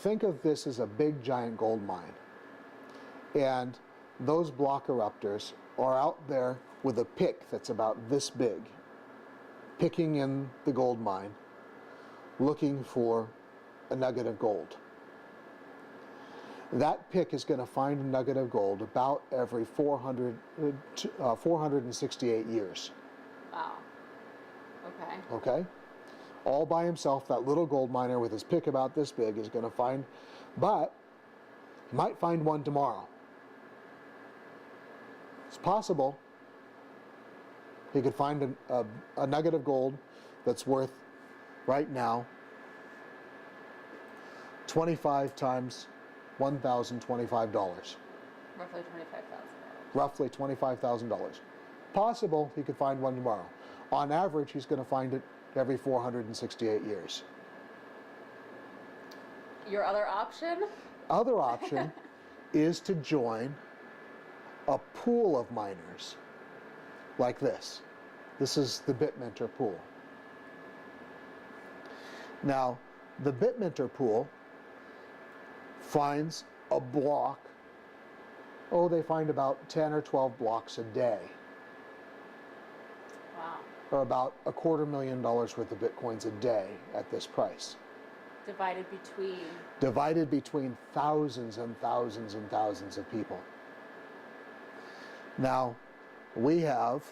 think of this as a big giant gold mine. And those block eruptors are out there with a pick that's about this big, picking in the gold mine, looking for a nugget of gold. That pick is going to find a nugget of gold about every 468 years. Wow. Okay. Okay? All by himself, that little gold miner with his pick about this big is going to find, but he might find one tomorrow. It's possible. He could find a nugget of gold that's worth, right now, 25 times $1,025. Roughly $25,000. Roughly $25,000. Possible he could find one tomorrow. On average, he's going to find it every 468 years. Your other option? Other option is to join a pool of miners like this. This is the Bitminter pool. Now, the Bitminter pool finds a block. Oh, they find about 10 or 12 blocks a day. Wow. Or about $250,000 worth of Bitcoins a day at this price. Divided between? Divided between thousands and thousands and thousands of people. Now, we have,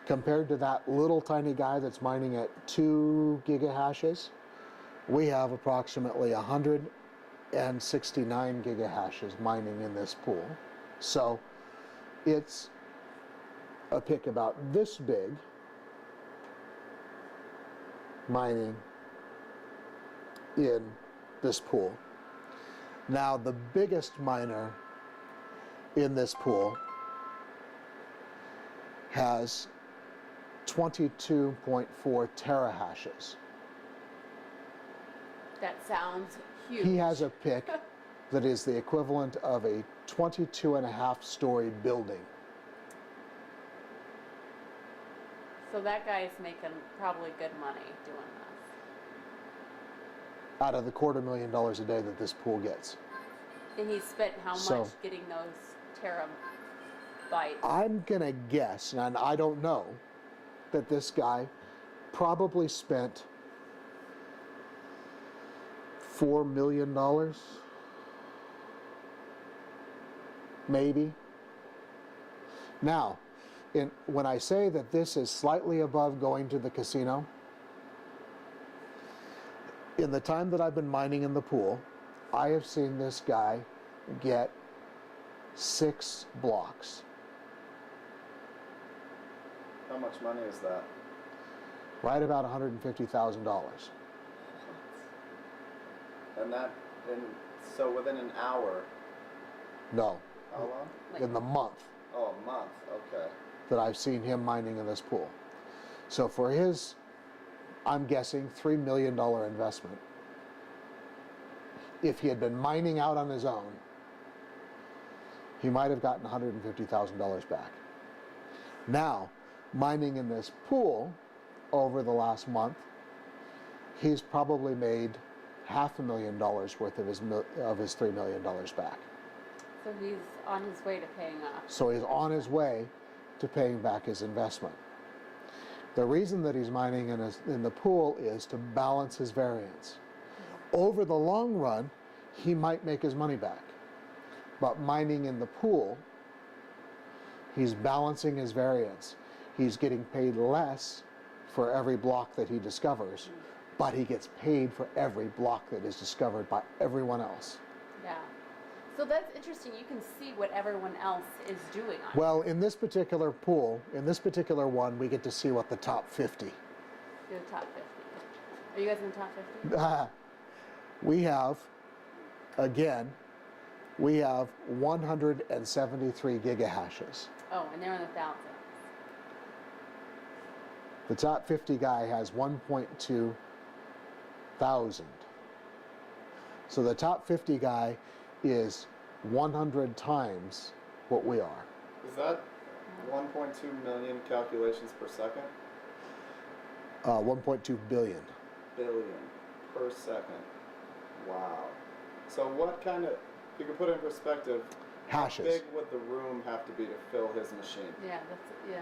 compared to that little tiny guy that's mining at 2 gigahashes, we have approximately 169 gigahashes mining in this pool. So it's a pick about this big mining in this pool. Now, the biggest miner in this pool has 22.4 terahashes. That sounds huge. He has a pick that is the equivalent of a 22.5-story building. So that guy's making probably good money doing this. Out of the $250,000 a day that this pool gets. And he spent how much getting those terabytes? I'm gonna guess, and I don't know, that this guy probably spent $4 million, maybe. Now, when I say that this is slightly above going to the casino, in the time that I've been mining in the pool, I have seen this guy get 6 blocks. How much money is that? Right about $150,000. And so within an hour? No. How long? In the month. Oh, a month, okay. That I've seen him mining in this pool. So for his, I'm guessing, $3 million investment, if he had been mining out on his own, he might have gotten $150,000 back. Now, mining in this pool over the last month, he's probably made $500,000 worth of his $3 million back. So he's on his way to paying off. So he's on his way to paying back his investment. The reason that he's mining in the pool is to balance his variance. Over the long run, he might make his money back. But mining in the pool, he's balancing his variance. He's getting paid less for every block that he discovers, but he gets paid for every block that is discovered by everyone else. Yeah. So that's interesting. You can see what everyone else is doing on it. Well, in this particular pool, in this particular one, we get to see what the top 50. You're the top 50. Are you guys in the top 50? We have, again, we have 173 gigahashes. Oh, and they're in the thousands. The top 50 guy has 1.2 thousand. So the top 50 guy is 100 times what we are. Is that 1.2 million calculations per second? 1.2 billion. Billion per second. Wow. So what kind of, if you could put it in perspective, Hashes. how big would the room have to be to fill his machine? Yeah, yeah.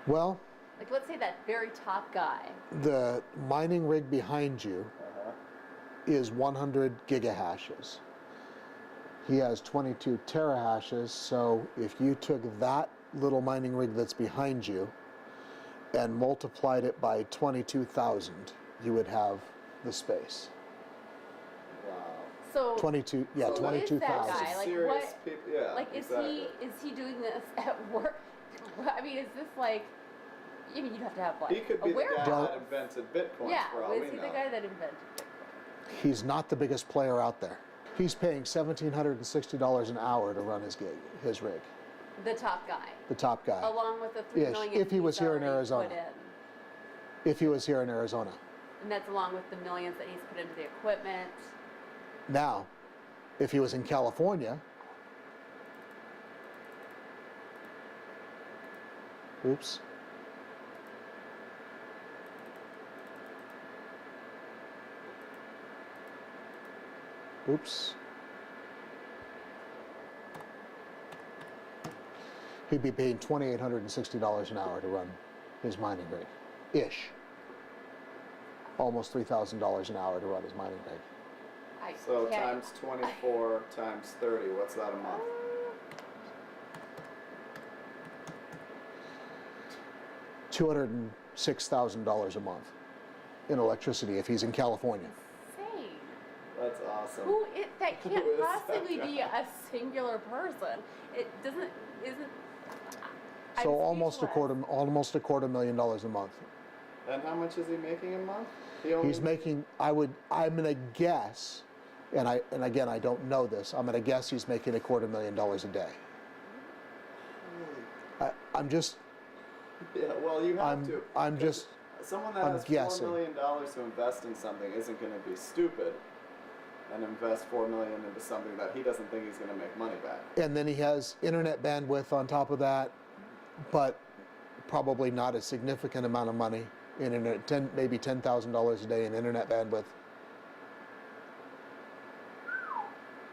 Well, Like, let's say that very top guy. the mining rig behind you is 100 gigahashes. He has 22 terahashes, so if you took that little mining rig that's behind you and multiplied it by 22,000, you would have the space. Wow. So 22, yeah, So who is that 22,000. guy? Like, Serious what? people, yeah, Like, exactly. is he doing this at work? I mean, is this like? I mean, you'd have to have like He could a be the warehouse. guy that invented Bitcoin, Yeah, for all was we he know. the guy that invented Bitcoin? He's not the biggest player out there. He's paying $1,760 an hour to run his rig, The top guy, the top guy, along with the $3 Ish, million if he was he's here in already Arizona. put in. if he was here in Arizona. And that's along with the millions that he's put into the equipment. Now, if he was in California, oops. Oops. He'd be paying $2,860 an hour to run his mining rig. Ish. Almost $3,000 an hour to run his mining rig. I So can't- times 24 times 30, what's that a month? $206,000 a month in electricity if he's in California. Insane. That's awesome. That Who can't is that possibly be guy? a singular person. It isn't. I'm So almost a speechless. $250,000 a month. And how much is he making a month? He only He's making, I'm gonna guess, and again, I don't know this, I'm gonna guess he's making $250,000 a day. I'm just, Yeah, well, you have to. I'm just, Someone that I'm has guessing. $4 million to invest in something isn't going to be stupid and invest $4 million into something that he doesn't think he's going to make money back. and then he has internet bandwidth on top of that, but probably not a significant amount of money in internet, maybe $10,000 a day in internet bandwidth.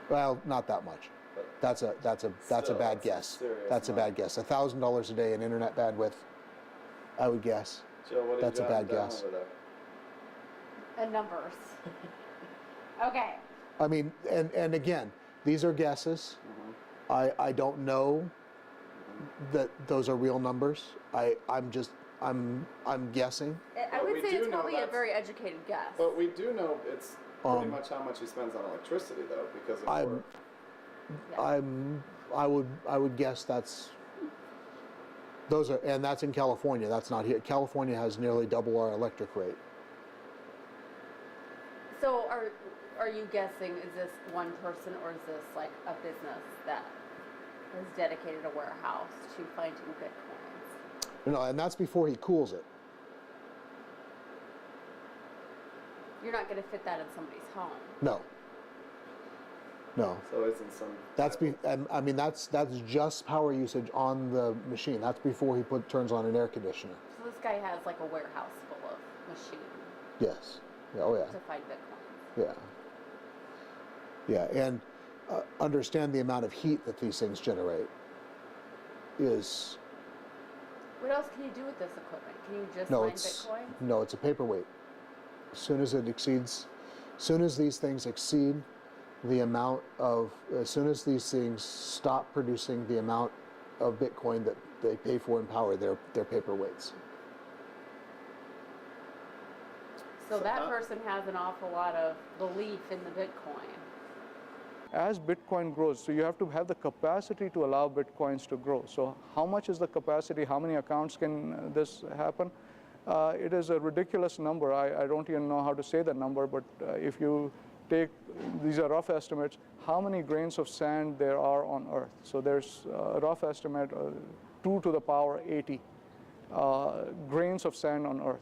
Well, not that much. But That's a Still, bad that's guess. serious That's a money. bad guess. $1,000 a day in internet bandwidth, I would guess. Joe, what are That's you a jotting bad down guess. over there? And numbers. Okay. I mean, and again, these are guesses. I don't know that those are real numbers. I'm guessing. I But we would say do it's know probably a that's- very educated guess. But we do know it's pretty Um, much how much he spends on electricity, though, because of I'm- work. Yeah. I would guess those are, and that's in California. That's not here. California has nearly double our electric rate. So are you guessing, is this one person or is this like a business that has dedicated a warehouse to finding bitcoins? And that's before he cools it. You're not going to fit that in somebody's home. No. No. So it's in some. That's type of- I mean that's just power usage on the machine. That's before he turns on an air conditioner. So this guy has like a warehouse full of machines Yes. Yeah, oh yeah. to find bitcoins. Yeah. Yeah, and understand the amount of heat that these things generate is What else can you do with this equipment? Can you just no, mine it's bitcoins? no, it's a paperweight. As soon as these things exceed the amount of, as soon as these things stop producing the amount of Bitcoin that they pay for in power, they're paperweights. So that person has an awful lot of belief in the Bitcoin. As Bitcoin grows, so you have to have the capacity to allow Bitcoins to grow. So how much is the capacity? How many accounts can this happen? It is a ridiculous number. I don't even know how to say that number, but if you take, these are rough estimates, how many grains of sand there are on Earth. So there's a rough estimate, 2 to the power 80 grains of sand on Earth.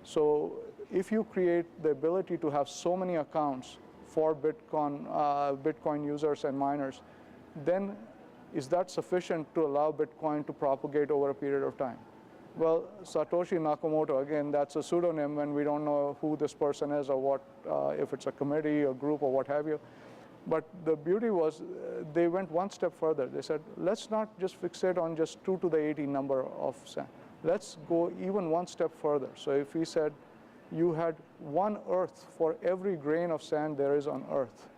So if you create the ability to have so many accounts for Bitcoin users and miners, then is that sufficient to allow Bitcoin to propagate over a period of time? Well, Satoshi Nakamoto, again, that's a pseudonym, and we don't know who this person is or what, if it's a committee or group or what have you. But the beauty was they went one step further. They said, let's not just fixate on just 2 to the 80 number of sand. Let's go even one step further. So if we said you had 1 Earth for every grain of sand there is on Earth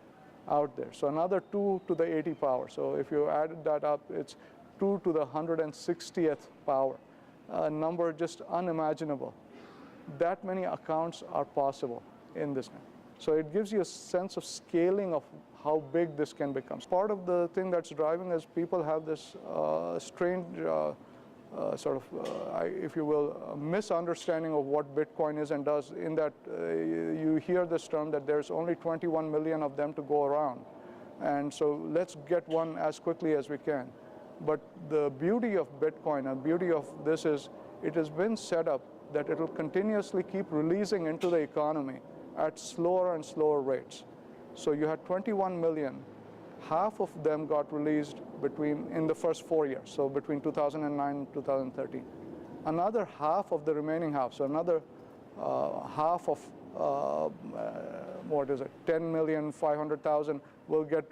out there. So another 2 to the 80 power. So if you added that up, it's 2 to the 160th power. A number just unimaginable. That many accounts are possible in this. So it gives you a sense of scaling of how big this can become. Part of the thing that's driving is people have this strange if you will, misunderstanding of what Bitcoin is and does, in that you hear this term that there's only 21 million of them to go around. And so let's get one as quickly as we can. But the beauty of Bitcoin and beauty of this is it has been set up that it will continuously keep releasing into the economy at slower and slower rates. So you had 21 million. Half of them got released in the first 4 years, so between 2009 and 2013. Another half of the remaining half, so another half of, 10,500,000 will get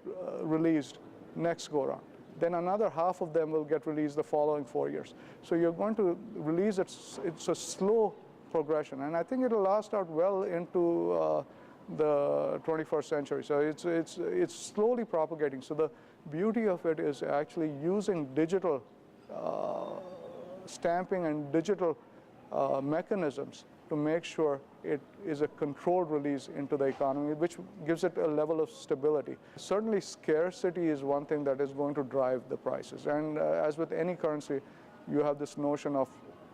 released next go round. Then another half of them will get released the following 4 years. So you're going to release it, it's a slow progression, and I think it'll last out well into the 21st century. So it's slowly propagating. So the beauty of it is actually using digital stamping and digital mechanisms to make sure it is a controlled release into the economy, which gives it a level of stability. Certainly scarcity is one thing that is going to drive the prices. And as with any currency, you have this notion of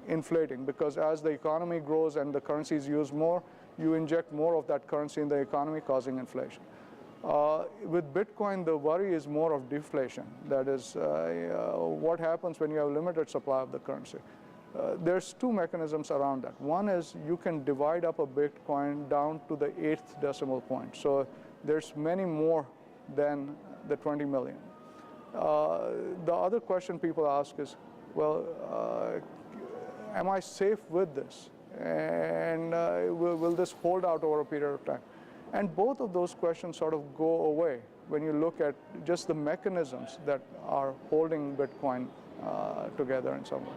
inflating, because as the economy grows and the currency is used more, you inject more of that currency in the economy, causing inflation. With Bitcoin, the worry is more of deflation. That is, what happens when you have limited supply of the currency. There's 2 mechanisms around that. One is you can divide up a Bitcoin down to the 8th decimal point. So there's many more than the 20 million. The other question people ask is, well, am I safe with this? And will this hold out over a period of time? And both of those questions sort of go away when you look at just the mechanisms that are holding Bitcoin together in some way.